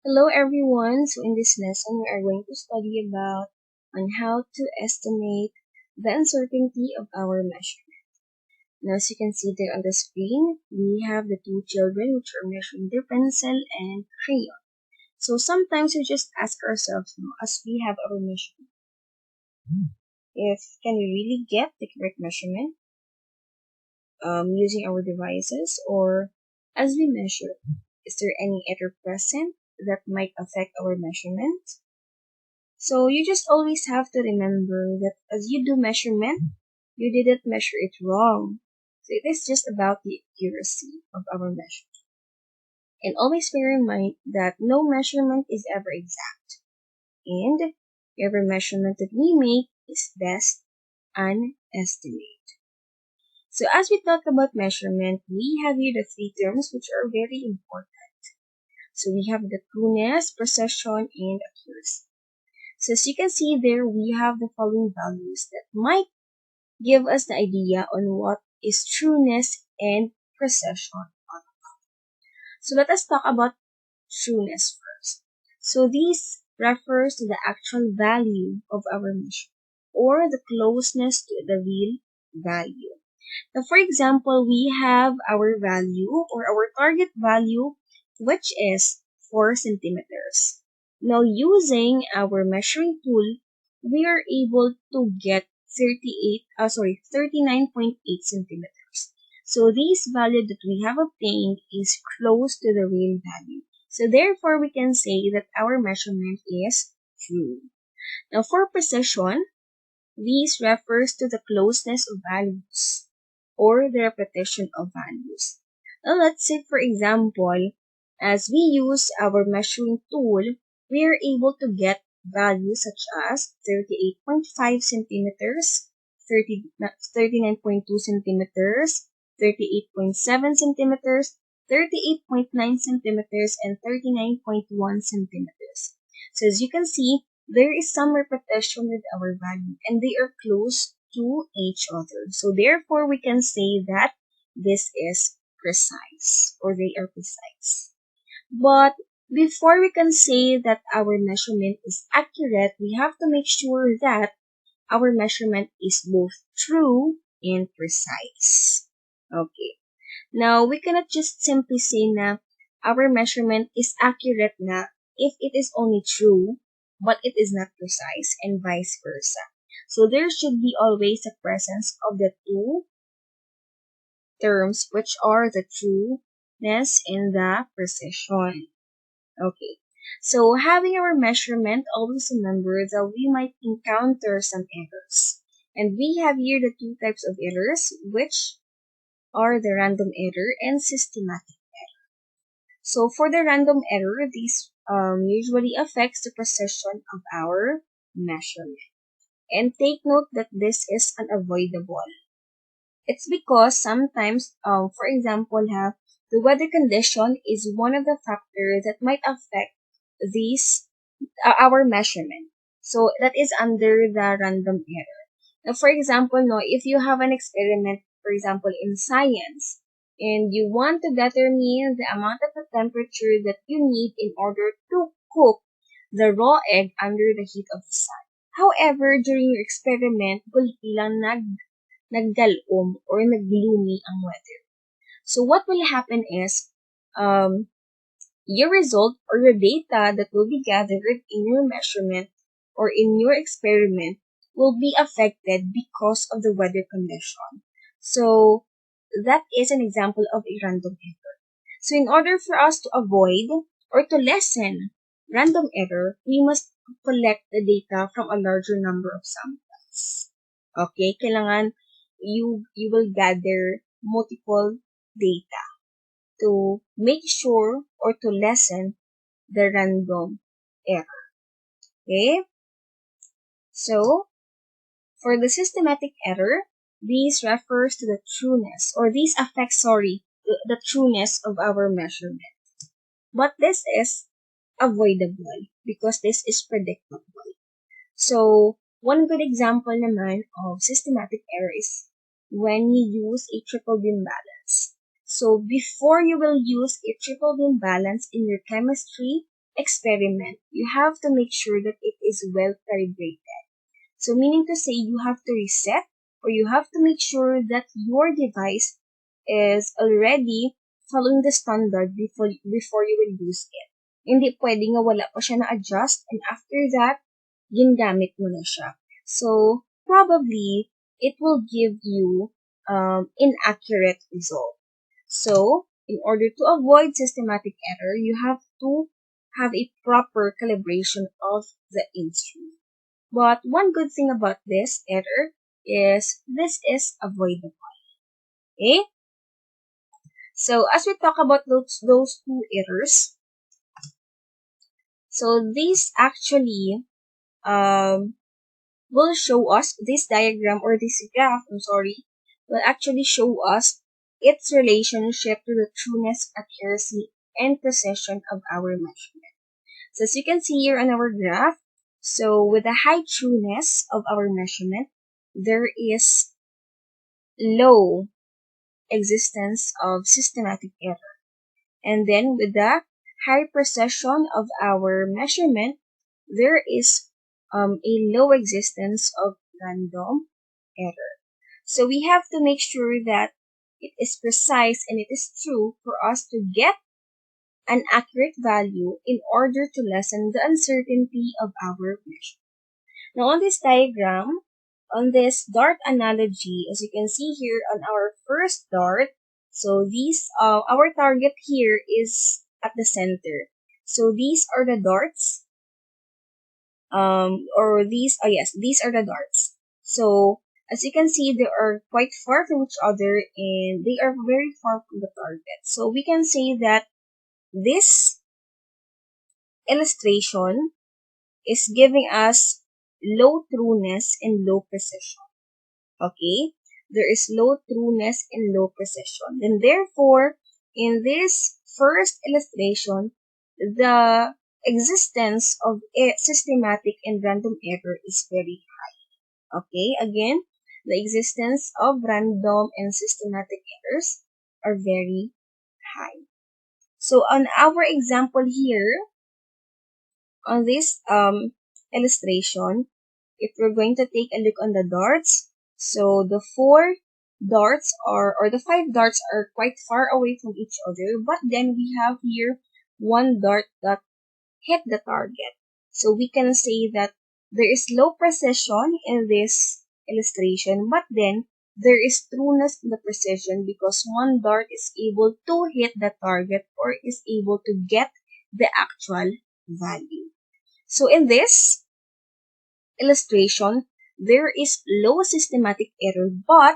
Hello everyone. So in this lesson, we are going to study about on how to estimate the uncertainty of our measurement. Now, as you can see there on the screen, we have the two children which are measuring their pencil and crayon. So sometimes we just ask ourselves, as we have our measurement, if can we really get the correct measurement using our devices, or as we measure, is there any error present that might affect our measurement? So you just always have to remember that as you do measurement, you didn't measure it wrong. So it is just about the accuracy of our measurement. And always bear in mind that no measurement is ever exact. And every measurement that we make is best an estimate. So as we talk about measurement, we have here the three terms which are very important. So we have the trueness, precision, and accuracy. So as you can see there, we have the following values that might give us the idea on what is trueness and precision. So let us talk about trueness first. So this refers to the actual value of our measure or the closeness to the real value. Now, for example, we have our value or our target value, which is 4 centimeters. Now, using our measuring tool, we are able to get 39.8 centimeters. So, this value that we have obtained is close to the real value. So, therefore, we can say that our measurement is true. Now, for precision, this refers to the closeness of values or the repetition of values. Now, let's say, for example, as we use our measuring tool, we are able to get values such as 38.5 centimeters, 39.2 centimeters, 38.7 centimeters, 38.9 centimeters, and 39.1 centimeters. So as you can see, there is some repetition with our value and they are close to each other. So therefore, we can say that this is precise or they are precise. But before we can say that our measurement is accurate, we have to make sure that our measurement is both true and precise. Okay. Now, we cannot just simply say na our measurement is accurate na if it is only true, but it is not precise, and vice versa. So there should be always a presence of the two terms, which are the trueness and the precision. Okay. So having our measurement, always remember that we might encounter some errors. And we have here the two types of errors, which are the random error and systematic. So for the random error, this usually affects the precision of our measurement. And take note that this is unavoidable. It's because sometimes, for example, the weather condition is one of the factors that might affect these our measurement. So that is under the random error. Now, for example, no, if you have an experiment, for example, in science, and you want to determine the amount of the temperature that you need in order to cook the raw egg under the heat of the sun. However, during your experiment, bulti lang naggalom or naggloomy ang weather. So what will happen is, your result or your data that will be gathered in your measurement or in your experiment will be affected because of the weather condition. So that is an example of a random error. So in order for us to avoid or to lessen random error, we must collect the data from a larger number of samples. Okay, kailangan you will gather multiple data to make sure or to lessen the random error. Okay? So, for the systematic error, this refers to the trueness, or this affects, the trueness of our measurement. But this is avoidable because this is predictable. So, one good example naman of systematic error is when you use a triple beam balance. So, before you will use a triple beam balance in your chemistry, experiment, you have to make sure that it is well calibrated. So meaning to say you have to reset or you have to make sure that your device is already following the standard before you will use it. Hindi pwedeng wala pa siya na-adjust and after that, gingamit mo na siya. So, probably, it will give you inaccurate result. So, in order to avoid systematic error, you have to have a proper calibration of the instrument. But one good thing about this error is this is avoidable. Okay? So, as we talk about those two errors, so these actually will show us, this diagram or this graph, will actually show us its relationship to the trueness, accuracy, and precision of our measurement. So as you can see here on our graph, so with the high trueness of our measurement, there is low existence of systematic error. And then with the high precision of our measurement, there is a low existence of random error. So we have to make sure that it is precise and it is true for us to get an accurate value in order to lessen the uncertainty of our measurement. Now on this diagram, on this dart analogy, as you can see here on our first dart, so these, our target here is at the center. So these are the darts, these are the darts. So as you can see, they are quite far from each other and they are very far from the target. So we can say that this illustration is giving us low trueness and low precision. Okay? There is low trueness and low precision. Then therefore, in this first illustration, the existence of systematic and random error is very high. Okay? Again, the existence of random and systematic errors are very high. So on our example here, on this illustration, if we're going to take a look on the darts, so the four darts or the five darts are quite far away from each other, but then we have here one dart that hit the target. So we can say that there is low precision in this illustration, but then there is trueness in the precision because one dart is able to hit the target or is able to get the actual value. So in this illustration, there is low systematic error, but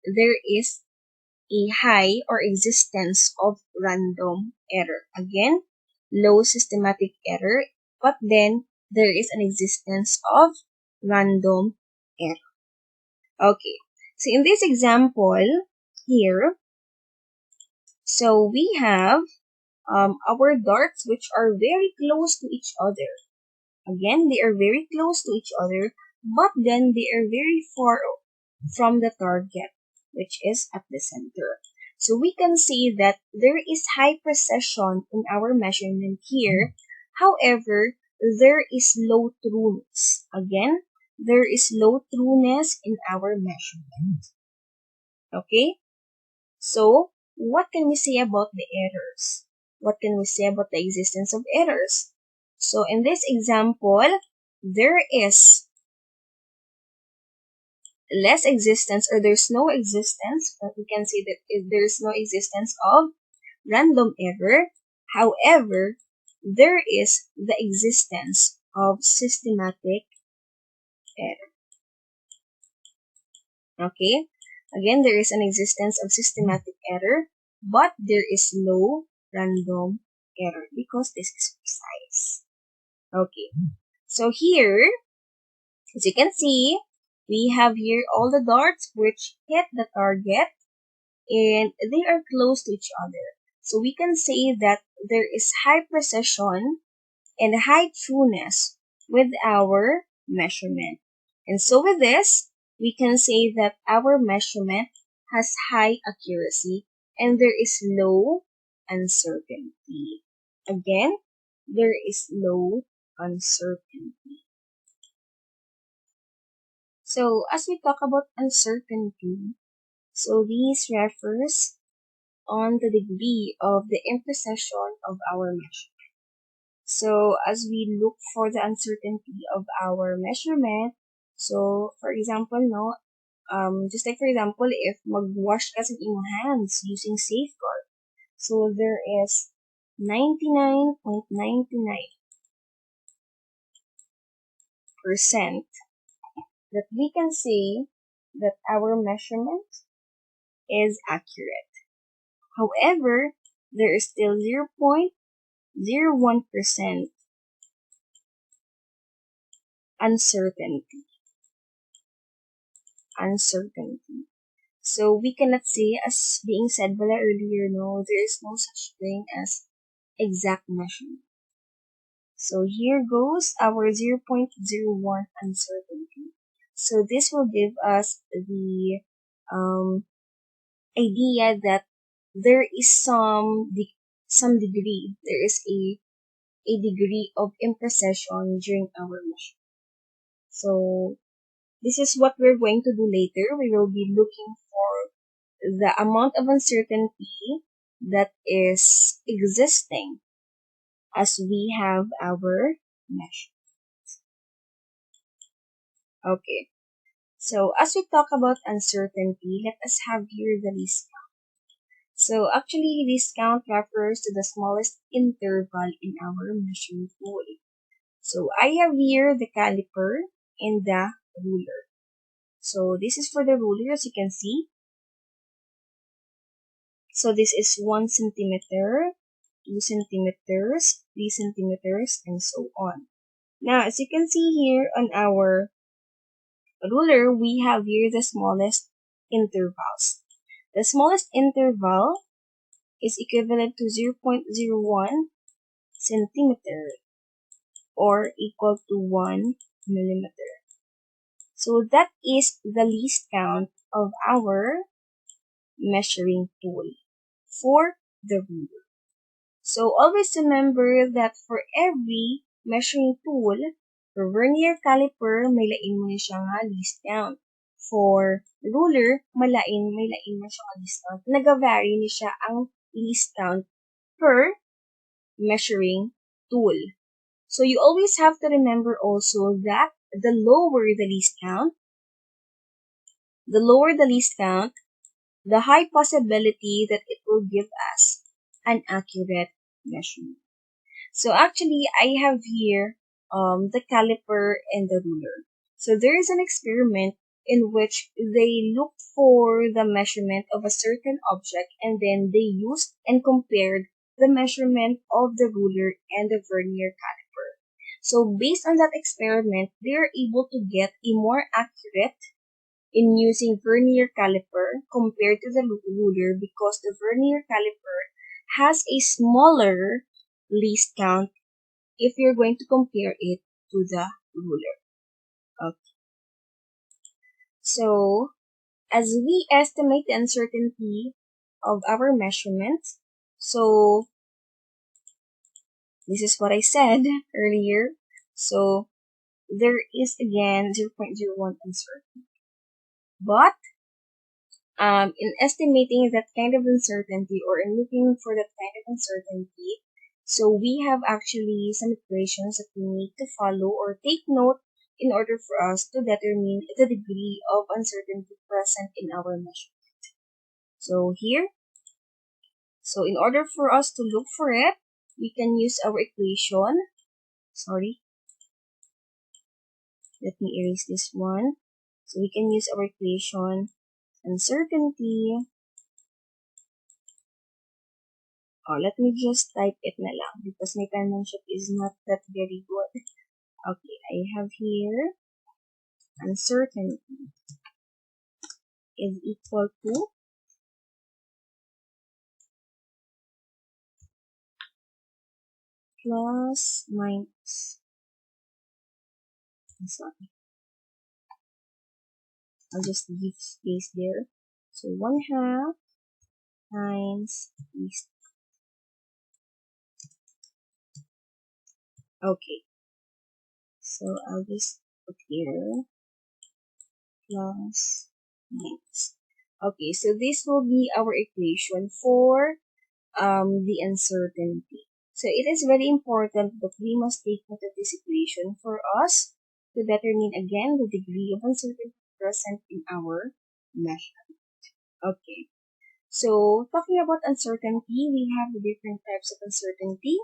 there is a high or existence of random error. Again, low systematic error, but then there is an existence of random error. Okay, so in this example here, so we have our darts which are very close to each other. Again, they are very close to each other, but then they are very far from the target, which is at the center. So we can see that there is high precision in our measurement here. However, there is low trueness. Again, there is low trueness in our measurement. Okay? So, what can we say about the errors? What can we say about the existence of errors? So, in this example, there is less existence or there's no existence, but we can say that there's no existence of random error. However, there is the existence of systematic error. Okay? Again, there is an existence of systematic error, but there is no random error because this is precise. Okay. So here, as you can see, we have here all the darts which hit the target and they are close to each other. So we can say that there is high precision and high trueness with our measurement. And so with this, we can say that our measurement has high accuracy and there is low uncertainty. Again, there is low uncertainty. So as we talk about uncertainty, so this refers on the degree of the imprecision of our measurement. So as we look for the uncertainty of our measurement, so for example, no, just like for example, if magwash ka sa imong hands using safeguard, so there is 99.99% that we can say that our measurement is accurate. However, there is still 0.01% uncertainty. So we cannot say, as being said by earlier, no, there is no such thing as exact measurement. So here goes our 0.01 uncertainty. So this will give us the idea that there is some degree, there is a degree of imprecision during our measurement. So this is what we're going to do later. We will be looking for the amount of uncertainty that is existing as we have our measure. Okay. So as we talk about uncertainty, let us have here the least count. So actually, least count refers to the smallest interval in our measuring tool. So I have here the caliper and the ruler. So this is for the ruler, as you can see. So this is 1 centimeter, 2 centimeters, 3 centimeters, and so on. Now, as you can see here on our ruler, we have here the smallest intervals. The smallest interval is equivalent to 0.01 centimeter or equal to 1 millimeter. So that is the least count of our measuring tool for the ruler. So always remember that for every measuring tool, for vernier caliper, may lain mo siya nga least count. For ruler, may lain mo siya nga least count. Nag-vary ni siya ang least count per measuring tool. So you always have to remember also that the lower the least count, the high possibility that it will give us an accurate measurement. So actually, I have here the caliper and the ruler. So there is an experiment in which they looked for the measurement of a certain object and then they used and compared the measurement of the ruler and the vernier caliper. So based on that experiment, they are able to get a more accurate in using vernier caliper compared to the ruler because the vernier caliper has a smaller least count if you're going to compare it to the ruler. Okay. So, as we estimate the uncertainty of our measurements, so this is what I said earlier. So, there is again 0.01 uncertainty. But, in estimating that kind of uncertainty or in looking for that kind of uncertainty, so we have actually some equations that we need to follow or take note in order for us to determine the degree of uncertainty present in our measurement. So here, so in order for us to look for it, we can use our equation. Sorry. Let me erase this one. So we can use our equation. Uncertainty. Oh, let me just type it na lang because my penmanship is not that very good. Okay, I have here uncertainty is equal to plus minus. I'm sorry. I'll just leave space there. So 1/2 times least. Okay, so I'll just put here plus minus. Okay, so this will be our equation for the uncertainty. So it is very important that we must take note of this equation for us to determine again the degree of uncertainty present in our measure. Okay. So talking about uncertainty, we have the different types of uncertainty.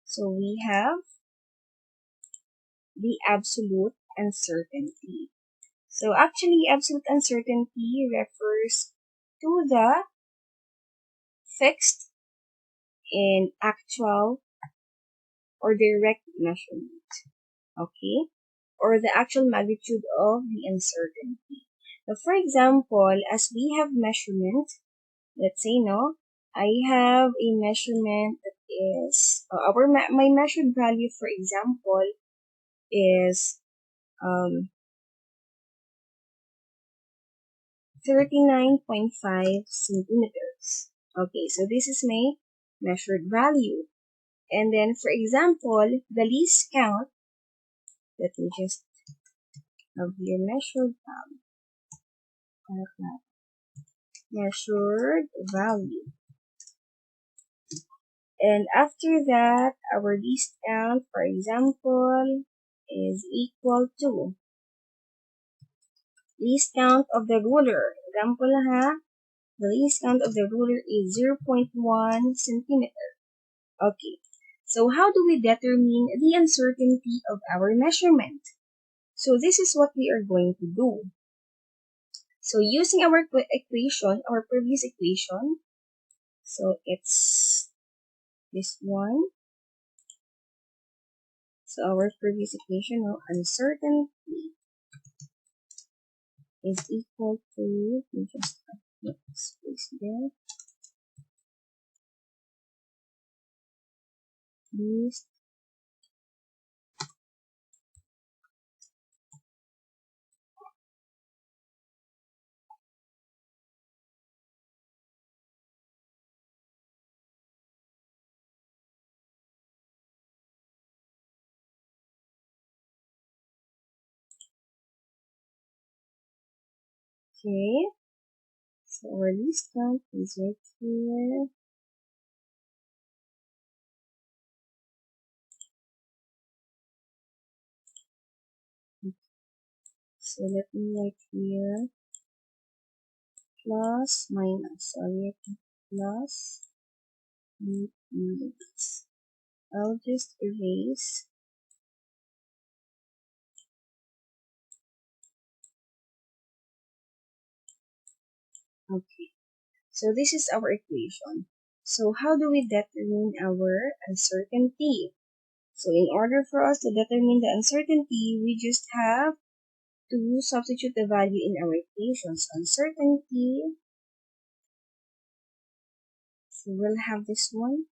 So we have the absolute uncertainty. So actually, absolute uncertainty refers to the fixed and actual or direct measurement, okay? Or the actual magnitude of the uncertainty. Now, for example, as we have measurement, let's say, no, I have a measurement that is, my measured value, for example, is 39.5 centimeters. Okay, so this is my measured value. And then, for example, the least count, let me just have here measured value. And after that, our least count, for example, is equal to least count of the ruler. Example ha, the least count of the ruler is 0.1 centimeter. Okay, so how do we determine the uncertainty of our measurement? So this is what we are going to do. So using our equation, our previous equation, so it's this one. So our previous equation of uncertainty is equal to, let me just put space there, least okay. So our least count is right here. So let me write here plus minus. Sorry, plus minus. I'll just erase. Okay. So this is our equation. So how do we determine our uncertainty? So in order for us to determine the uncertainty, we just have to substitute the value in our equations. Uncertainty, so we'll have this one.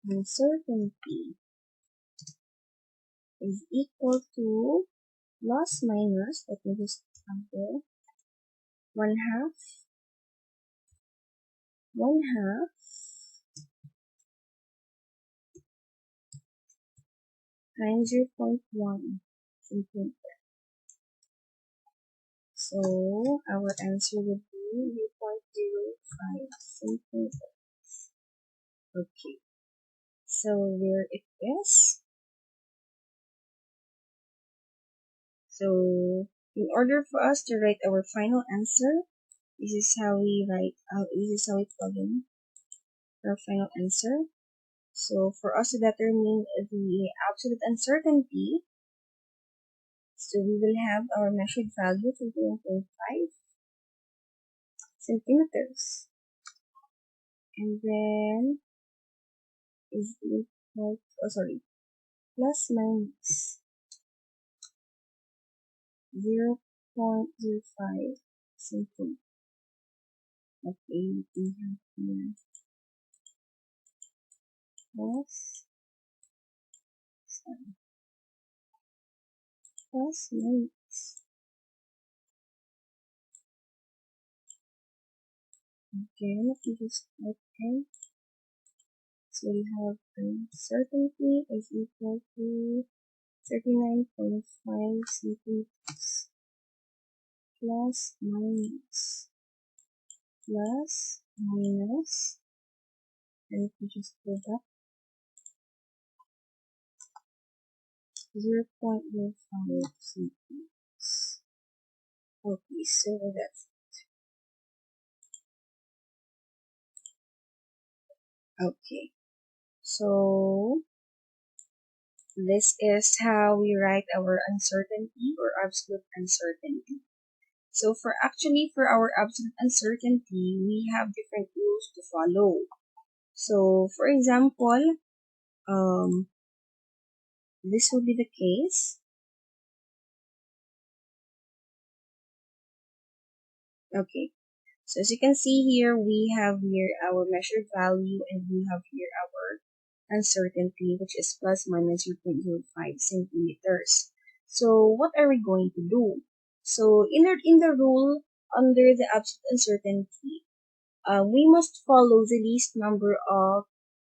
Uncertainty is equal to plus minus, let me just have there, 1/2 times 0.1 centimeter. So our answer would be 0.05 centimeter. Okay, so there it is. So in order for us to write our final answer, this is how we write, this is how we plug in our final answer. So for us to determine the absolute uncertainty, so we will have our measured value to 1.5 centimeters. And then is equal, plus minus 0.05 centimeters. Okay, we have here plus, plus minus. Okay, let me just type in we have uncertainty is equal to 39.5 centimeters plus minus, and we just go back 0.05 centimeters. Okay, so that's okay. So this is how we write our uncertainty or absolute uncertainty. So for our absolute uncertainty, we have different rules to follow. So for example, this will be the case. Okay. So as you can see here, we have here our measured value and we have here our uncertainty, which is plus minus 0.05 centimeters. So what are we going to do? So in the rule under the absolute uncertainty, we must follow the least number of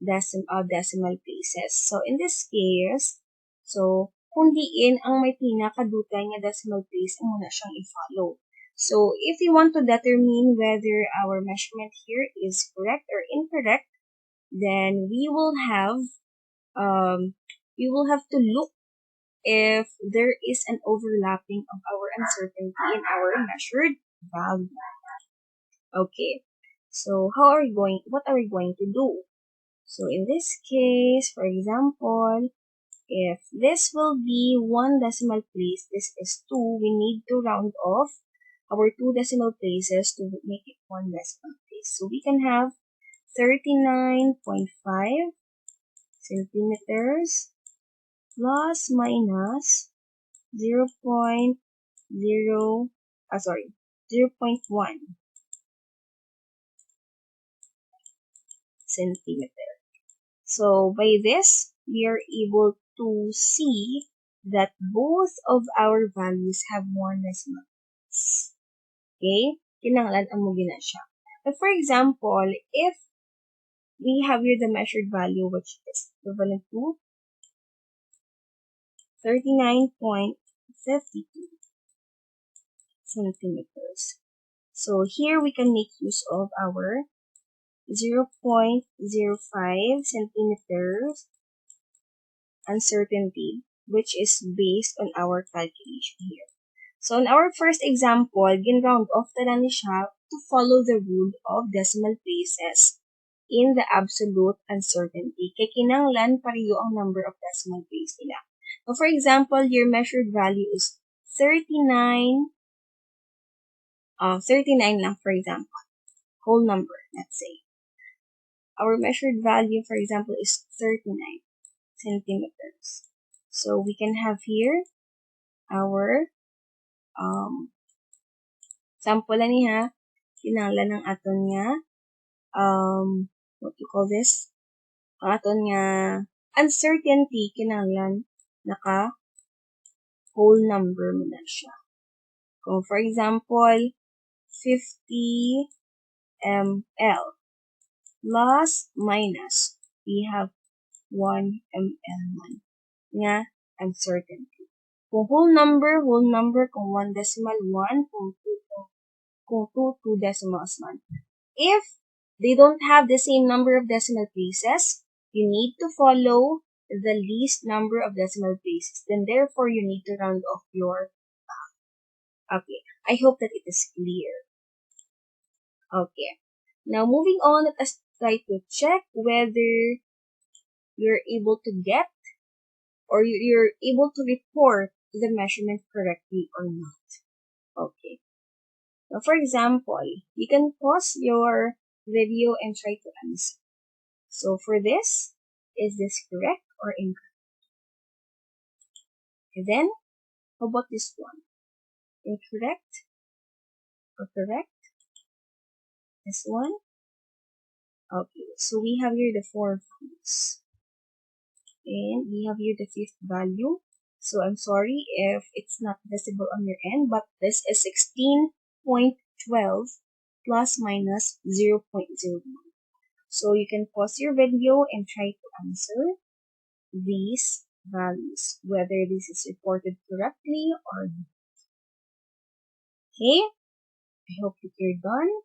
decimal places. So in this case, so kung diin ang may pinakadutay nga decimal place, ang muna siyang i-follow. So if you want to determine whether our measurement here is correct or incorrect, then we will have to look if there is an overlapping of our uncertainty in our measured value. Okay. So what are we going to do? So in this case, for example, if this will be one decimal place, this is 2, we need to round off our 2 decimal places to make it one decimal place. So we can have 39.5 centimeters plus minus 0.1 centimeter. So by this, we are able to see that both of our values have one decimal place. Okay? Kinanglan ang mo gina siya. But for example, if we have here the measured value, which is equivalent to 39.52 centimeters. So here we can make use of our 0.05 centimeters uncertainty, which is based on our calculation here. So in our first example, gin-round off na lang siya to follow the rule of decimal places in the absolute uncertainty. Kaya kinanglan pareho ang number of decimal places nila. So for example, your measured value is 39 lang for example. Whole number, let's say. Our measured value, for example, is 39 centimeters. So we can have here our sample niya, kinanglan ng aton nga what you call this? Ang aton nga uncertainty kinanglan naka whole number mo na siya. Kung for example, 50 ml plus minus, we have 1 ml man nga uncertainty. Kung whole number, kung 1 decimal 1, kung 2 decimals 1. If they don't have the same number of decimal places, you need to follow the least number of decimal places. Then therefore, you need to round off your okay. I hope that it is clear. Okay. Now moving on, let us try to check whether you're able to get or you're able to report the measurement correctly or not. Okay. Now, for example, you can pause your video and try to answer. So for this, is this correct or incorrect? And then, how about this one? Incorrect or correct? This one? Okay, so we have here the 4 values. And we have here the 5th value. So I'm sorry if it's not visible on your end, but this is 16.12 plus minus 0.01. So you can pause your video and try to answer these values, whether this is reported correctly or not. Okay, I hope that you're done.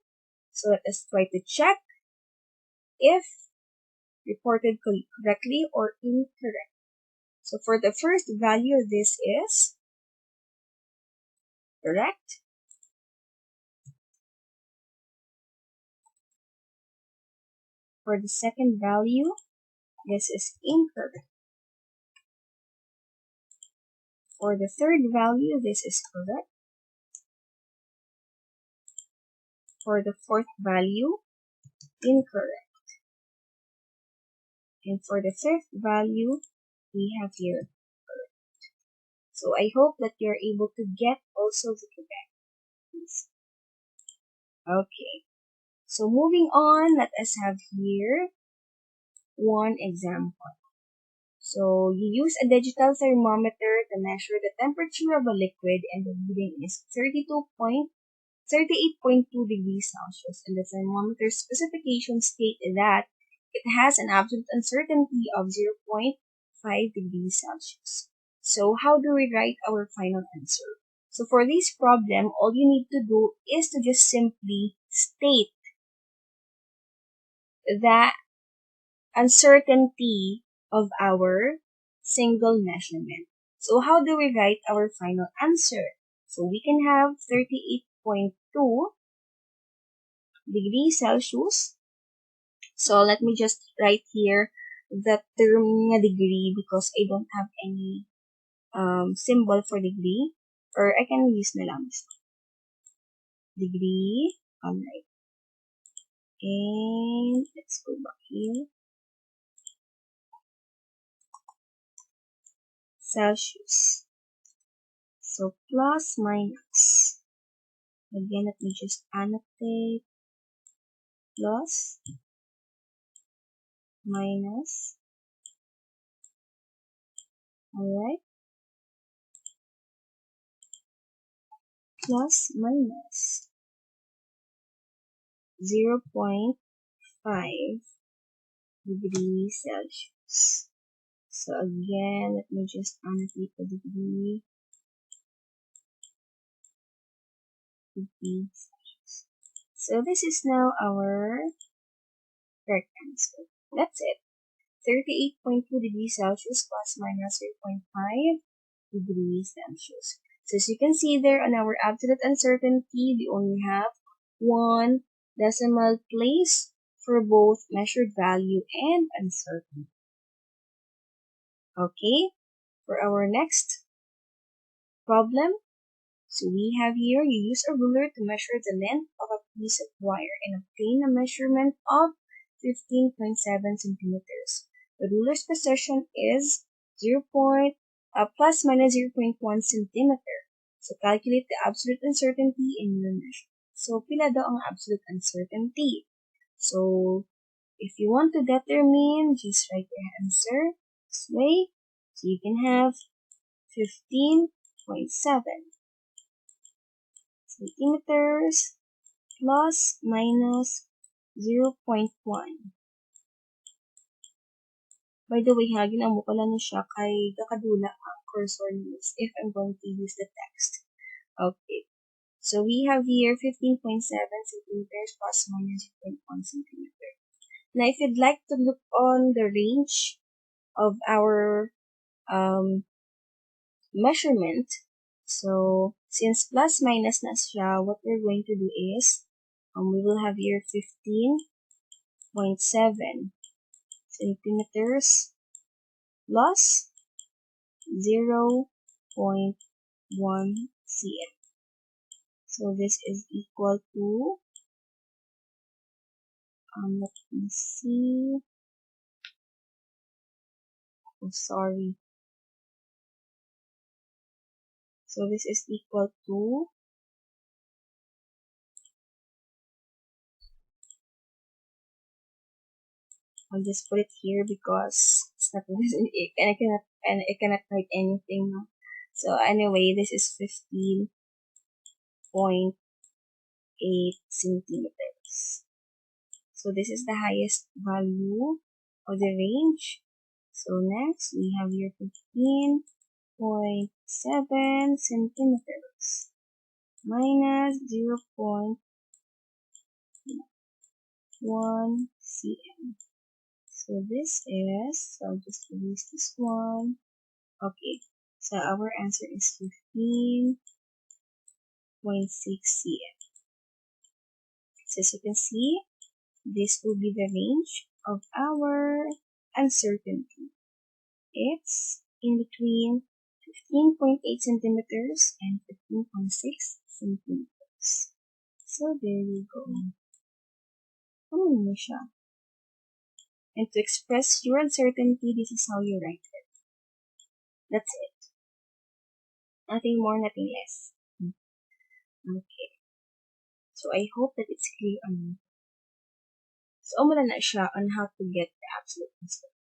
So let us try to check if reported correctly or incorrect. So for the first value, this is correct. For the second value, this is incorrect. For the third value, this is correct. For the fourth value, incorrect. And for the fifth value, we have here correct. So I hope that you're able to get also the correct ones. Okay. So moving on, let us have here one example. So you use a digital thermometer to measure the temperature of a liquid and the reading is 38.2 degrees Celsius, and the thermometer's specifications state that it has an absolute uncertainty of 0.5 degrees Celsius. So how do we write our final answer? So for this problem, all you need to do is to just simply state the uncertainty of our single measurement. So how do we write our final answer? So we can have 38.2 degrees Celsius. So let me just write here the term nga degree because I don't have any symbol for degree, or I can use na lang degree. Alright. And let's go back here. Celsius. So plus minus. Again, let me just annotate. Plus minus. Alright. Plus minus 0.5 degrees Celsius. So again, let me just annotate the degree. Degrees Celsius. So this is now our correct answer. That's it. 38.2 degrees Celsius plus minus 0.5 degrees Celsius. So as you can see there on our absolute uncertainty, we only have one decimal place for both measured value and uncertainty. Okay, for our next problem, so we have here, you use a ruler to measure the length of a piece of wire and obtain a measurement of 15.7 centimeters. The ruler's precision is plus minus 0.1 centimeter. So calculate the absolute uncertainty in your measure. So pila daw ang absolute uncertainty? So if you want to determine, just write your answer this way. So you can have 15.7 centimeters plus minus 0.1. By the way, ha, ginamo ko lang siya kay kakadula ang cursor news if I'm going to use the text. Okay. So we have here 15.7 centimeters plus minus 0.1 centimeter. Now, if you'd like to look on the range of our measurement, so since plus minus na siya, what we're going to do is, we will have here 15.7 centimeters plus 0.1 cm. So this is equal to, let me see. Oh, sorry. So this is equal to, I'll just put it here because it's not and I cannot write anything now. So anyway, this is 15.8 centimeters. So this is the highest value of the range. So next, we have here 15.7 centimeters minus 0.1 cm. So this is, so I'll just erase this one. Okay, so our answer is 15.6 cm. So as you can see, this will be the range of our uncertainty. It's in between 15.8 centimeters and 15.6 centimeters. So there you go. Ano mo siya? And to express your uncertainty, this is how you write it. That's it. Nothing more, nothing less. Okay. So I hope that it's clear on you. So umula na siya on how to get the absolute uncertainty.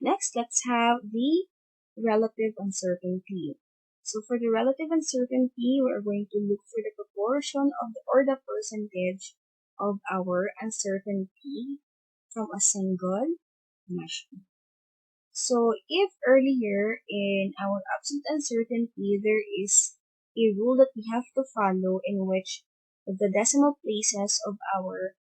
Next, let's have the relative uncertainty. So for the relative uncertainty, we're going to look for the proportion of the, or the percentage of our uncertainty from a single measure. So if earlier in our absolute uncertainty, there is a rule that we have to follow in which the decimal places of our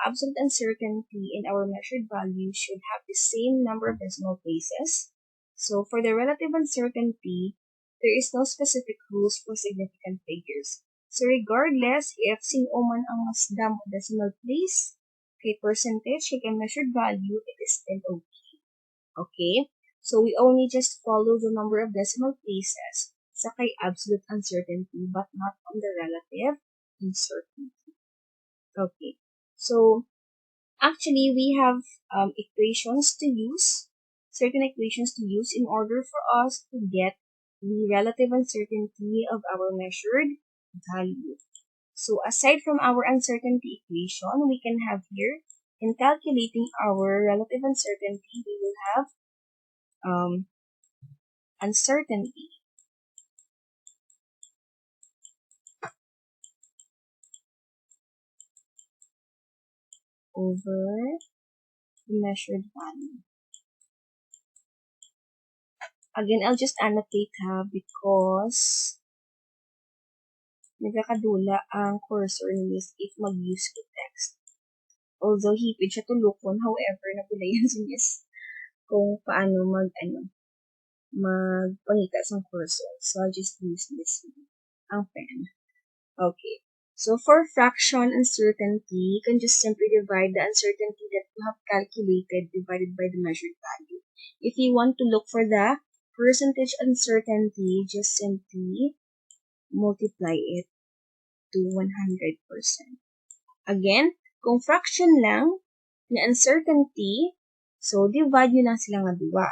absolute uncertainty in our measured value should have the same number of decimal places. So for the relative uncertainty, there is no specific rules for significant figures. So regardless if sino man ang mas damo decimal place, kay percentage, kay measured value, it is still okay. Okay? So we only just follow the number of decimal places sa kay absolute uncertainty but not on the relative uncertainty. Okay. So actually, we have equations to use, certain equations to use in order for us to get the relative uncertainty of our measured value. So aside from our uncertainty equation, we can have here, in calculating our relative uncertainty, we will have uncertainty over the measured value. Again, I'll just annotate because nagkakadula ang cursor ni Miss if mag-use ko text. Although hipid siya tulukon, however, nagulayan si Miss kung paano magpangita sa cursor. So, I'll just use this one, ang pen. Okay. So, for fraction uncertainty, you can just simply divide the uncertainty that you have calculated divided by the measured value. If you want to look for the percentage uncertainty, just simply multiply it to 100%. Again, kung fraction lang na uncertainty, so divide nyo lang sila nga duwa.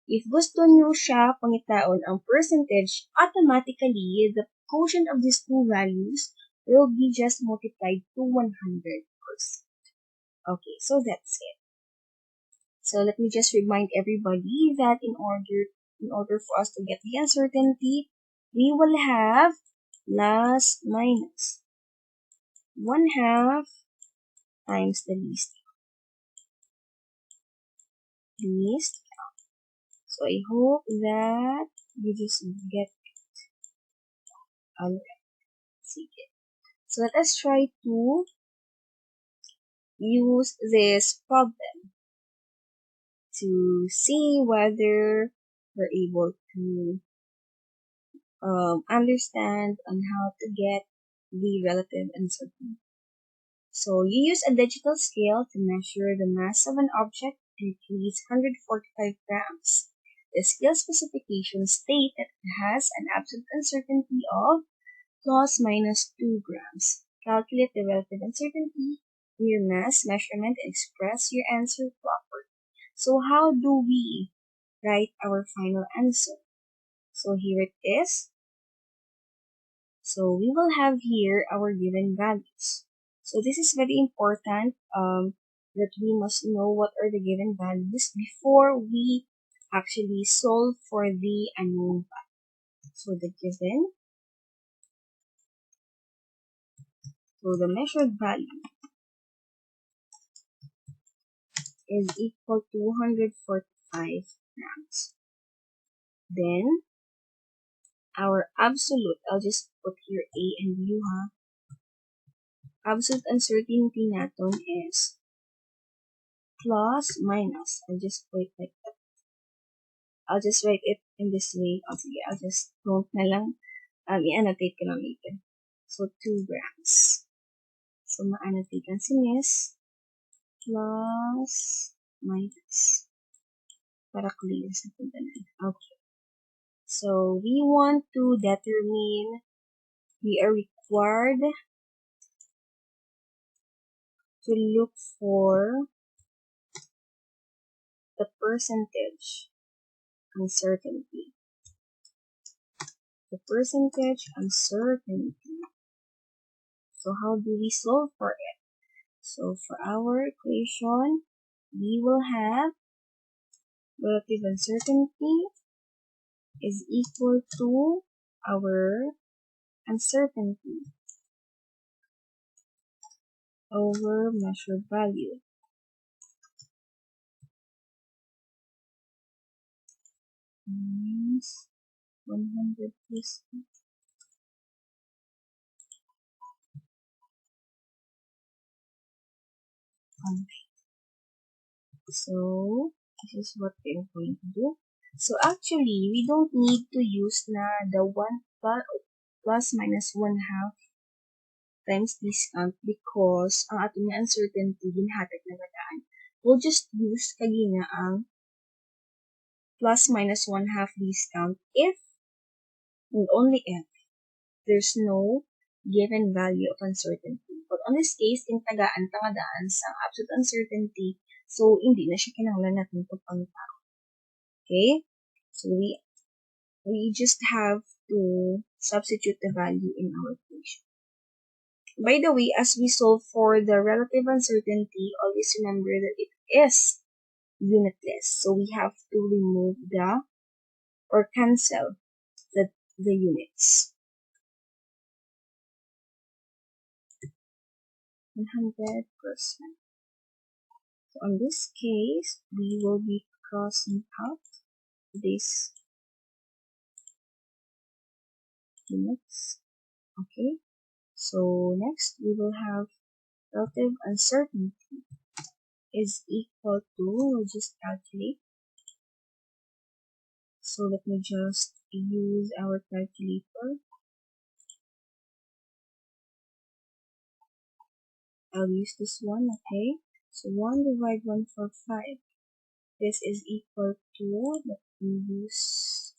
If gusto nyo siya pangitaon ang percentage, automatically, the quotient of these two values will be just multiplied to 100%. Okay, so that's it. So let me just remind everybody that in order for us to get the uncertainty, we will have plus minus 1/2 times the least count. So I hope that you just get alright. So let us try to use this problem to see whether we're able to understand on how to get the relative uncertainty. So you use a digital scale to measure the mass of an object and it weighs 145 grams. The scale specifications state that it has an absolute uncertainty of plus minus 2 grams. Calculate the relative uncertainty in your mass measurement and express your answer properly. So how do we write our final answer? So here it is. So we will have here our given values. So this is very important that we must know what are the given values before we actually solve for the unknown value. So the given, so the measured value is equal to 145 grams. Then, our absolute, I'll just put here A and U, absolute uncertainty natin is plus minus. I'll just put it like that. I'll just write it in this way. Okay, I'll just note na lang. I-annotate ko lang later. So, 2 grams. So, ma-annotate lang si Miss. Plus minus. Para clear sa puntanan. Okay. So, we want to determine, we are required to look for the percentage uncertainty. The percentage uncertainty. So, how do we solve for it? So, for our equation, we will have relative uncertainty is equal to our uncertainty over measured value. Means 100%. So, this is what we're going to do. So, actually, we don't need to use na the 1 plus minus 1/2 times discount because ang ato nga uncertainty ginhatag na gadaan. We'll just use kagina ang plus minus 1/2 discount if and only if there's no given value of uncertainty. But on this case, in tagaan tangadaan sa absolute uncertainty, so hindi na siya kinahanglan natin ito pang tao. Okay? So we just have to substitute the value in our equation. By the way, as we solve for the relative uncertainty, always remember that it is unitless. So we have to remove or cancel the units. 100%. So on this case, we will be crossing out these units. Okay. So next, we will have relative uncertainty is equal to, we'll just calculate. So let me just use our calculator. I'll use this one, okay? So 1 divide 145. This is equal to, let me use,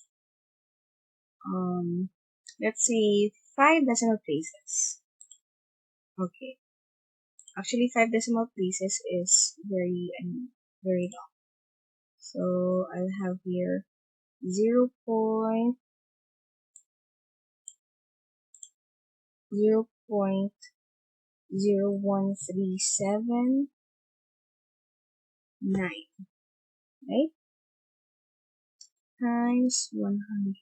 let's say 5 decimal places. Okay. Actually, 5 decimal places is very long. So I'll have here 0.01379, right? Times 100%.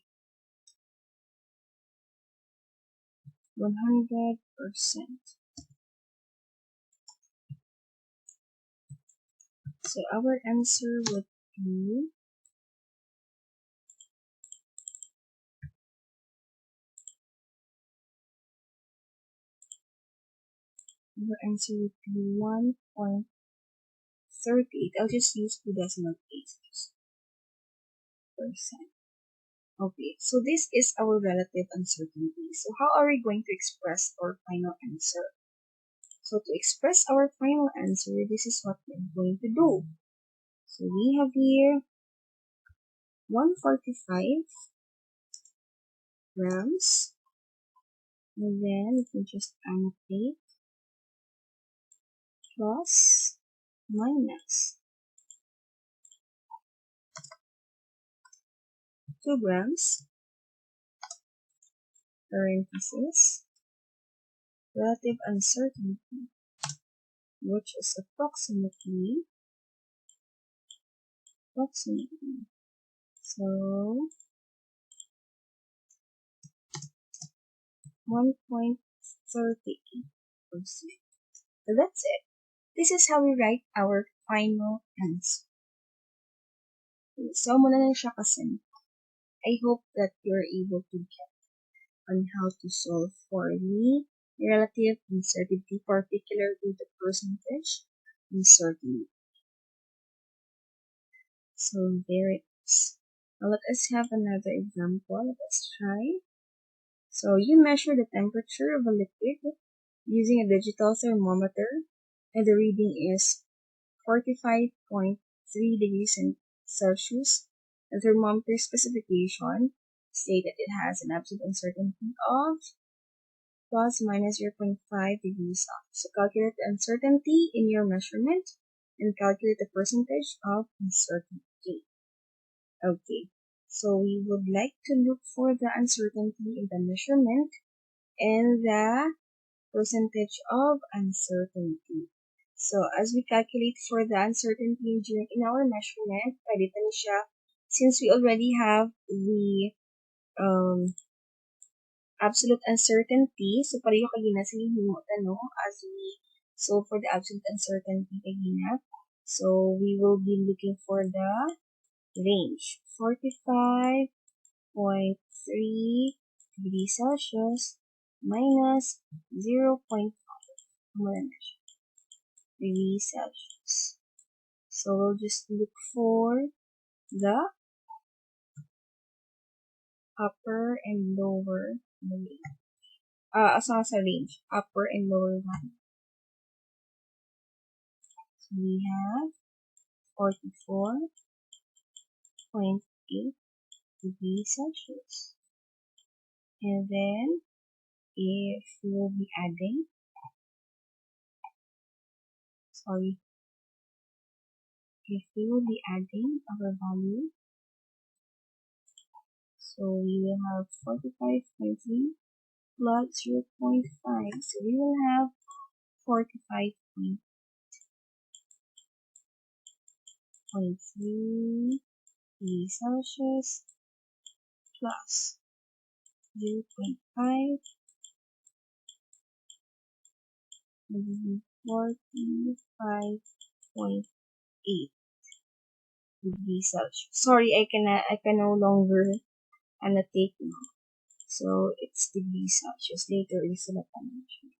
So our answer would be our answer would be 1.38. I'll just use 2 decimal places. Percent. Okay, so this is our relative uncertainty. So how are we going to express our final answer? So to express our final answer, this is what we're going to do. So we have here 145 grams. And then we can just annotate plus minus 2 grams, parenthesis, relative uncertainty, which is approximately, so 1.38%. So that's it. This is how we write our final answer. So, mo na lang siya kasi. I hope that you're able to get on how to solve for the relative uncertainty, particularly the percentage uncertainty. So there it is. Now let us have another example. Let us try. So you measure the temperature of a liquid using a digital thermometer, and the reading is 45.3 degrees Celsius. The thermometer specification state that it has an absolute uncertainty of plus minus 0.5 degrees Celsius. So calculate the uncertainty in your measurement and calculate the percentage of uncertainty. Okay, so we would like to look for the uncertainty in the measurement and the percentage of uncertainty. So as we calculate for the uncertainty during in our measurement, pwede na siya, since we already have the absolute uncertainty, so pareho kagina sa himo tanong as we solve for the absolute uncertainty kagina. So we will be looking for the range 45.3 degrees Celsius minus 0.5 degrees Celsius. So we'll just look for the upper and lower range. As long as a range, upper and lower one. So we have 44.8 degrees Celsius. And then if we will be adding, if we will be adding our value, so we will have 45.3 plus 0.5. So we will have 45.3 degrees Celsius plus 0.5 will be 45.8 degrees Celsius. Sorry, I can no longer annotate now. So it's degrees Celsius. Later is the convention.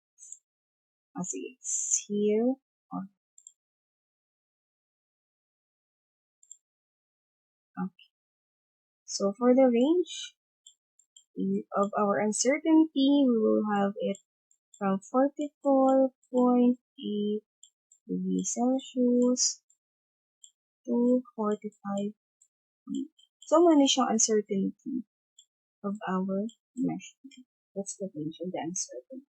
As it's here on. Okay. So for the range of our uncertainty, we will have it from 44.8 degrees Celsius to 45. So many siyang uncertainty of our measurement. That's the range of the uncertainty.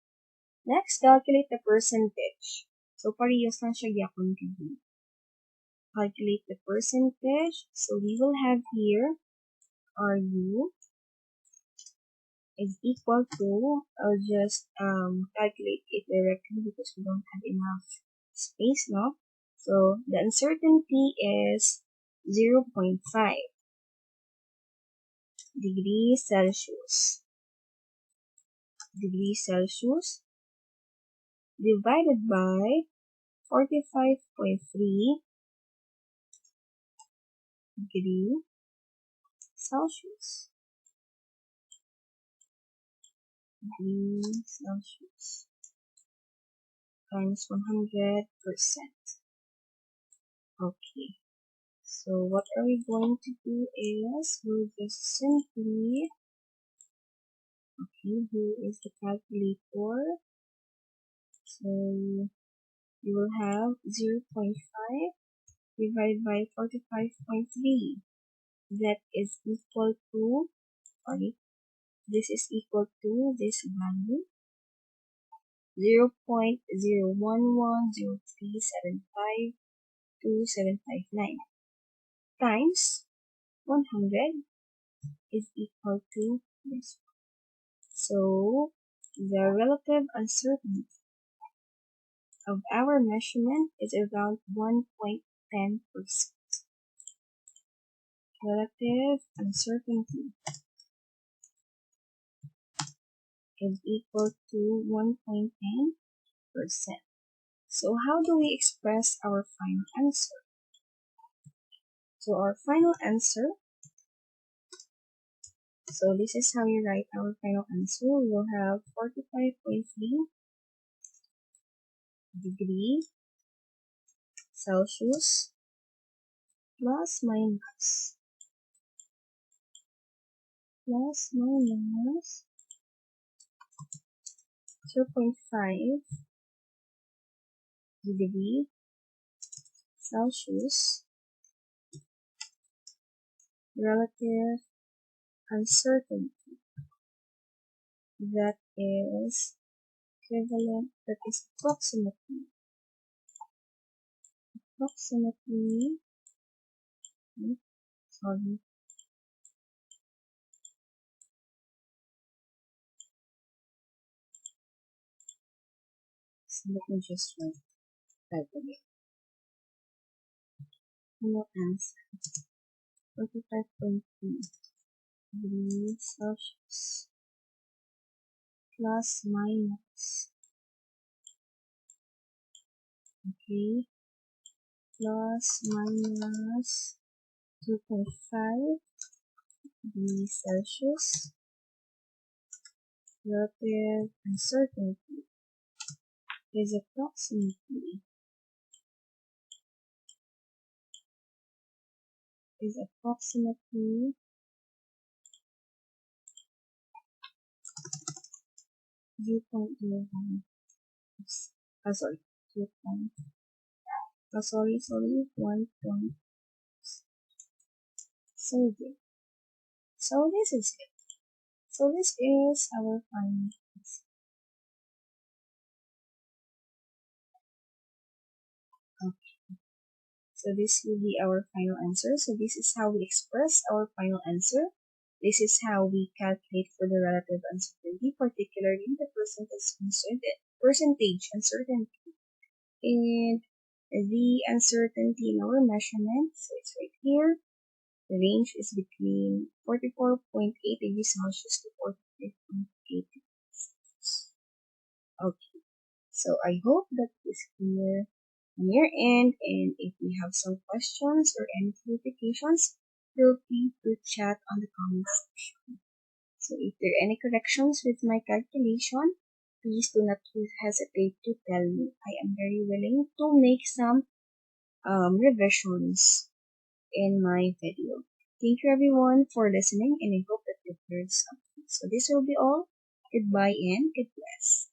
Next, calculate the percentage. So parehas lang siya gyapon kini. Calculate the percentage. So we will have here RU is equal to, I'll just calculate it directly because we don't have enough space now. So the uncertainty is 0.5 degrees Celsius. Degrees Celsius divided by 45.3 degrees Celsius. Degrees Celsius times 100%. Okay. So what are we going to do is we'll just simply, okay, here is the calculator. So you will have 0.5 divided by 45.3. That is equal to, sorry, this is equal to this value 0.01103752759 times 100 is equal to this. So the relative uncertainty of our measurement is around 1.10%. Relative uncertainty is equal to 1.10%. So how do we express our final answer? So our final answer, so this is how you write our final answer. We will have 45.3 degree Celsius plus minus 2.5 degree Celsius relative uncertainty. That is equivalent, that is approximately, sorry, so let me just type again. Final answer, 45.3 degrees Celsius plus minus, okay, plus minus 2.5 degrees Celsius relative uncertainty is approximately 0.01. Sorry, 2 point. Sorry, 1 point. So good. So this is it. So this is our final answer. Okay. So this will be our final answer. So this is how we express our final answer. This is how we calculate for the relative uncertainty, particularly the percentage uncertainty. And the uncertainty in our measurement, so it's right here. The range is between 44.8 degrees Celsius to 45.8 degrees Celsius. Okay, so I hope that is clear on your end, and if you have some questions or any clarifications, feel free to chat on the comment section. So if there are any corrections with my calculation, please do not hesitate to tell me. I am very willing to make some revisions in my video. Thank you everyone for listening, and I hope that you learned something. So this will be all. Goodbye and God bless.